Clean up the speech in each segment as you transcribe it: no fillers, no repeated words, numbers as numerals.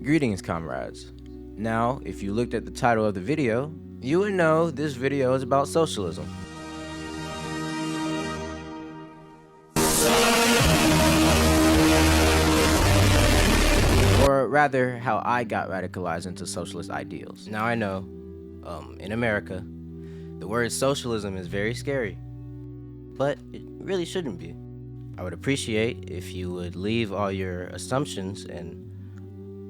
Greetings, comrades. Now, if you looked at the title of the video, you would know this video is about socialism. Or rather, how I got radicalized into socialist ideals. Now I know, in America, the word socialism is very scary, but it really shouldn't be. I would appreciate if you would leave all your assumptions and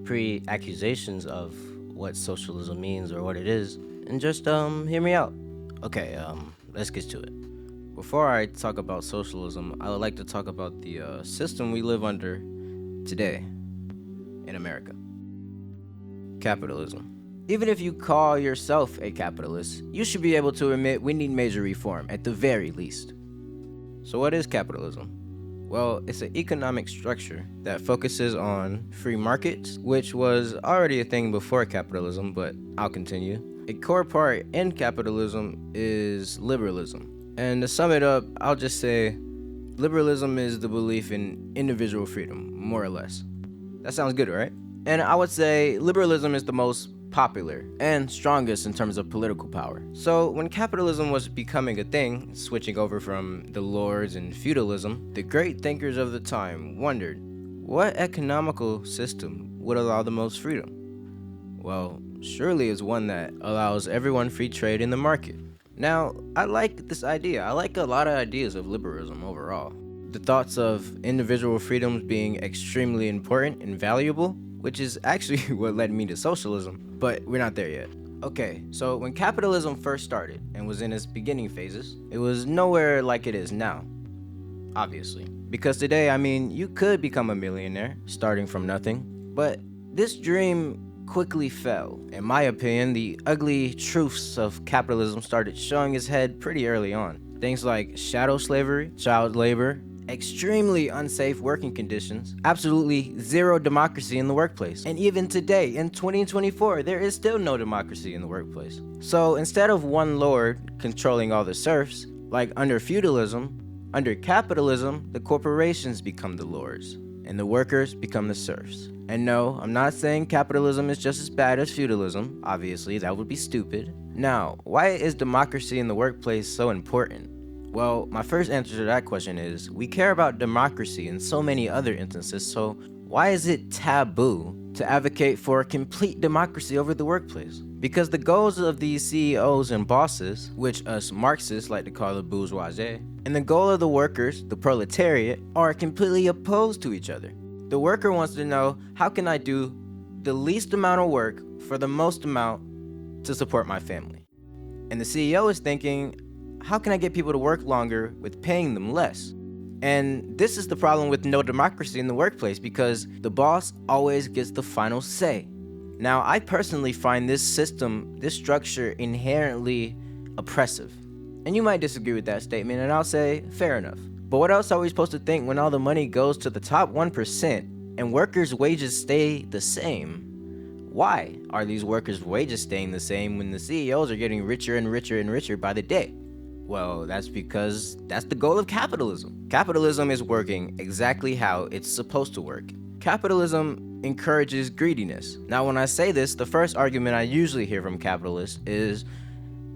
pre-accusations of what socialism means or what it is, and just hear me out. Okay, let's get to it. Before I talk about socialism, I would like to talk about the system we live under today in America. Capitalism. Even if you call yourself a capitalist, you should be able to admit we need major reform at the very least. So what is capitalism? Well, it's an economic structure that focuses on free markets, which was already a thing before capitalism, but I'll continue. A core part in capitalism is liberalism. And to sum it up, I'll just say liberalism is the belief in individual freedom, more or less. That sounds good, right? And I would say liberalism is the most popular and strongest in terms of political power. So when capitalism was becoming a thing, switching over from the lords and feudalism, the great thinkers of the time wondered, what economical system would allow the most freedom? Well, surely it's one that allows everyone free trade in the market. Now, I like this idea. I like a lot of ideas of liberalism overall. The thoughts of individual freedoms being extremely important and valuable, which is actually what led me to socialism, but we're not there yet. Okay, so when capitalism first started and was in its beginning phases, it was nowhere like it is now, obviously. Because today, you could become a millionaire starting from nothing, but this dream quickly fell. In my opinion, the ugly truths of capitalism started showing its head pretty early on. Things like shadow slavery, child labor, extremely unsafe working conditions, absolutely zero democracy in the workplace. And even today, in 2024, there is still no democracy in the workplace. So instead of one lord controlling all the serfs, like under feudalism, under capitalism, the corporations become the lords, and the workers become the serfs. And no, I'm not saying capitalism is just as bad as feudalism. Obviously, that would be stupid. Now, why is democracy in the workplace so important? Well, my first answer to that question is, we care about democracy in so many other instances, so why is it taboo to advocate for complete democracy over the workplace? Because the goals of these CEOs and bosses, which us Marxists like to call the bourgeoisie, and the goal of the workers, the proletariat, are completely opposed to each other. The worker wants to know, how can I do the least amount of work for the most amount to support my family? And the CEO is thinking, how can I get people to work longer with paying them less? And this is the problem with no democracy in the workplace, because the boss always gets the final say. Now, I personally find this system, this structure, inherently oppressive. And you might disagree with that statement, and I'll say, fair enough. But what else are we supposed to think when all the money goes to the top 1% and workers' wages stay the same? Why are these workers' wages staying the same when the CEOs are getting richer and richer and richer by the day? Well, that's because that's the goal of capitalism. Capitalism is working exactly how it's supposed to work. Capitalism encourages greediness. Now, when I say this, the first argument I usually hear from capitalists is,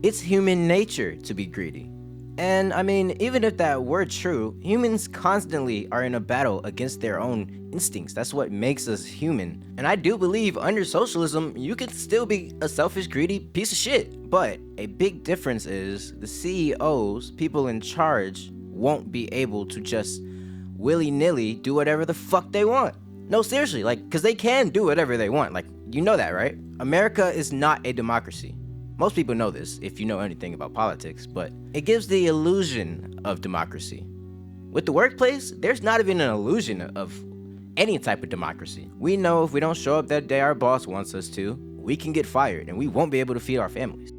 it's human nature to be greedy. And even if that were true, humans constantly are in a battle against their own instincts. That's what makes us human. And I do believe under socialism, you can still be a selfish, greedy piece of shit. But a big difference is the CEOs, people in charge, won't be able to just willy-nilly do whatever the fuck they want. No, seriously, because they can do whatever they want. You know that, right? America is not a democracy. Most people know this if you know anything about politics, but it gives the illusion of democracy. With the workplace, there's not even an illusion of any type of democracy. We know if we don't show up that day our boss wants us to, we can get fired and we won't be able to feed our families.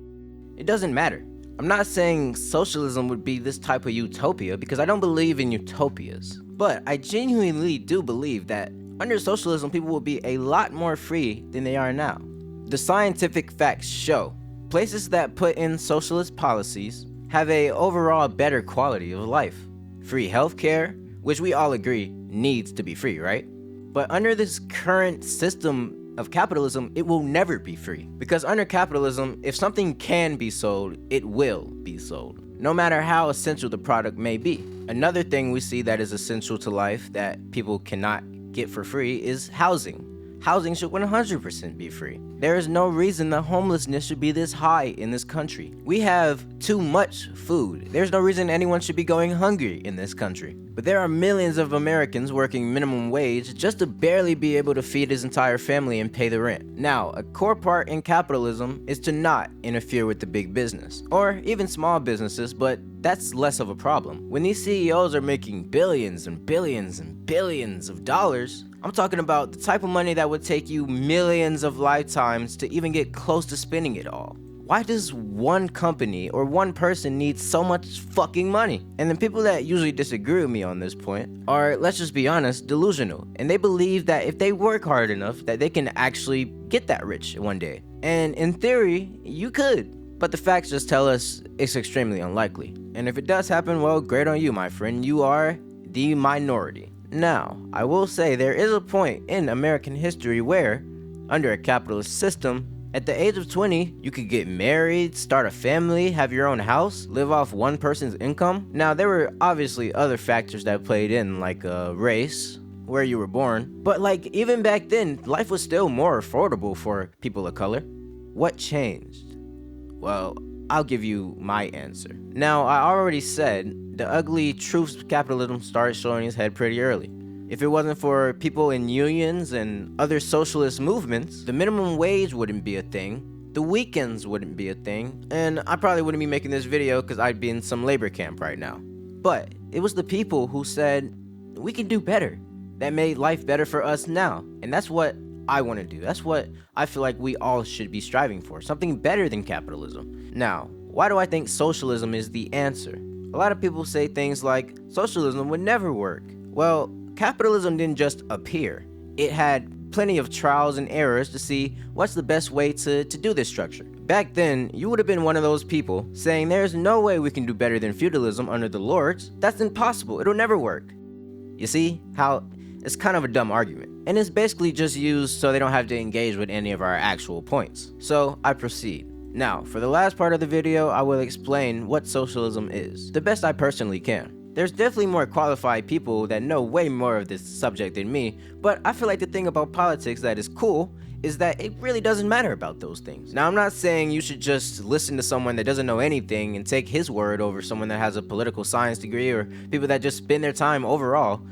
It doesn't matter. I'm not saying socialism would be this type of utopia, because I don't believe in utopias. But I genuinely do believe that under socialism, people will be a lot more free than they are now. The scientific facts show places that put in socialist policies have a overall better quality of life. Free healthcare, which we all agree needs to be free, right? But under this current system of capitalism, it will never be free. Because under capitalism, if something can be sold, it will be sold, no matter how essential the product may be. Another thing we see that is essential to life that people cannot get for free is housing. Housing should 100% be free. There is no reason that homelessness should be this high in this country. We have too much food. There's no reason anyone should be going hungry in this country. But there are millions of Americans working minimum wage just to barely be able to feed his entire family and pay the rent. Now, a core part in capitalism is to not interfere with the big business, or even small businesses, but that's less of a problem. When these CEOs are making billions and billions and billions of dollars, I'm talking about the type of money that would take you millions of lifetimes to even get close to spending it all. Why does one company or one person need so much fucking money? And the people that usually disagree with me on this point are, let's just be honest, delusional. And they believe that if they work hard enough, that they can actually get that rich one day. And in theory, you could. But the facts just tell us it's extremely unlikely. And if it does happen, well, great on you, my friend. You are the minority. Now, I will say there is a point in American history where, under a capitalist system, at the age of 20, you could get married, start a family, have your own house, live off one person's income. Now, there were obviously other factors that played in, like race, where you were born. But even back then, life was still more affordable for people of color. What changed? Well, I'll give you my answer. Now, I already said the ugly truths of capitalism started showing its head pretty early. If it wasn't for people in unions and other socialist movements, the minimum wage wouldn't be a thing, the weekends wouldn't be a thing, and I probably wouldn't be making this video because I'd be in some labor camp right now. But it was the people who said, we can do better, that made life better for us now. And that's what I want to do. That's what I feel like we all should be striving for, something better than capitalism. Now, why do I think socialism is the answer? A lot of people say things like, socialism would never work. Well, capitalism didn't just appear. It had plenty of trials and errors to see what's the best way to do this structure. Back then, you would have been one of those people saying there's no way we can do better than feudalism under the lords. That's impossible. It'll never work. You see how it's kind of a dumb argument. And it's basically just used so they don't have to engage with any of our actual points. So I proceed. Now, for the last part of the video, I will explain what socialism is, the best I personally can. There's definitely more qualified people that know way more of this subject than me, but I feel like the thing about politics that is cool is that it really doesn't matter about those things. Now, I'm not saying you should just listen to someone that doesn't know anything and take his word over someone that has a political science degree, or people that just spend their time overall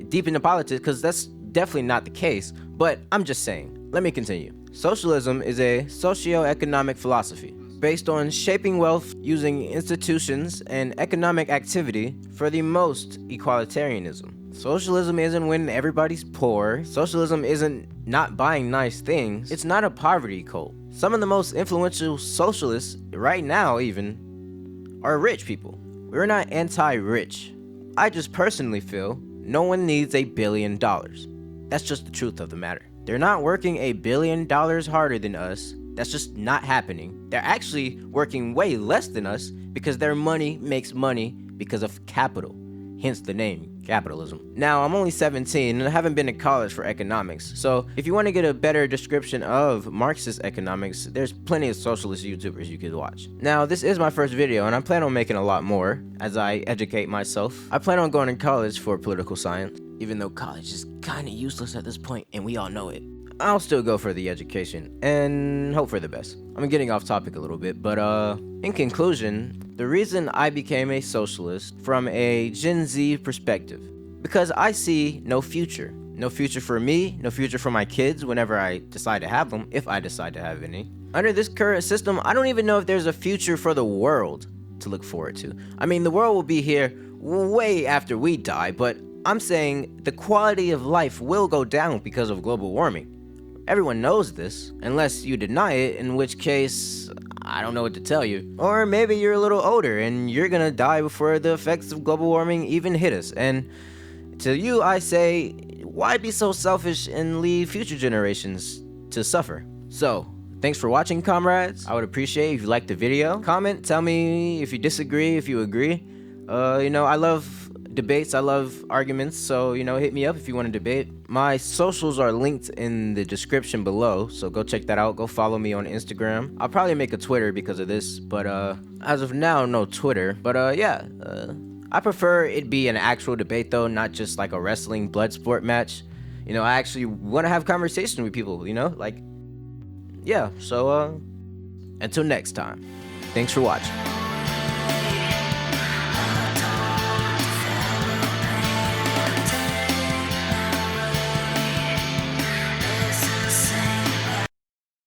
deep into politics, because that's definitely not the case. But I'm just saying. Let me continue. Socialism is a socio-economic philosophy based on shaping wealth using institutions and economic activity for the most equalitarianism. Socialism isn't when everybody's poor. Socialism isn't not buying nice things. It's not a poverty cult. Some of the most influential socialists right now even are rich people. We're not anti-rich. I just personally feel no one needs $1 billion. That's just the truth of the matter. They're not working $1 billion harder than us. That's just not happening. They're actually working way less than us because their money makes money because of capital. Hence the name, capitalism. Now, I'm only 17 and I haven't been to college for economics. So if you want to get a better description of Marxist economics, there's plenty of socialist YouTubers you could watch. Now, this is my first video and I plan on making a lot more as I educate myself. I plan on going to college for political science, even though college is kind of useless at this point and we all know it. I'll still go for the education and hope for the best. I'm getting off topic a little bit, but in conclusion, the reason I became a socialist from a Gen Z perspective, because I see no future. No future for me, no future for my kids whenever I decide to have them, if I decide to have any. Under this current system, I don't even know if there's a future for the world to look forward to. I mean, the world will be here way after we die, but I'm saying the quality of life will go down because of global warming. Everyone knows this, unless you deny it, in which case, I don't know what to tell you. Or maybe you're a little older and you're gonna die before the effects of global warming even hit us. And to you, I say, why be so selfish and leave future generations to suffer? So, thanks for watching, comrades. I would appreciate if you liked the video. Comment, tell me if you disagree, if you agree. I love debates. I love arguments, so hit me up if you want to debate. My socials are linked in the description below, so go check that out. Go follow me on Instagram. I'll probably make a Twitter because of this, but as of now, no Twitter. But yeah, I prefer it be an actual debate though, not just like a wrestling blood sport match. I actually want to have conversation with people. Like, yeah. So until next time, thanks for watching.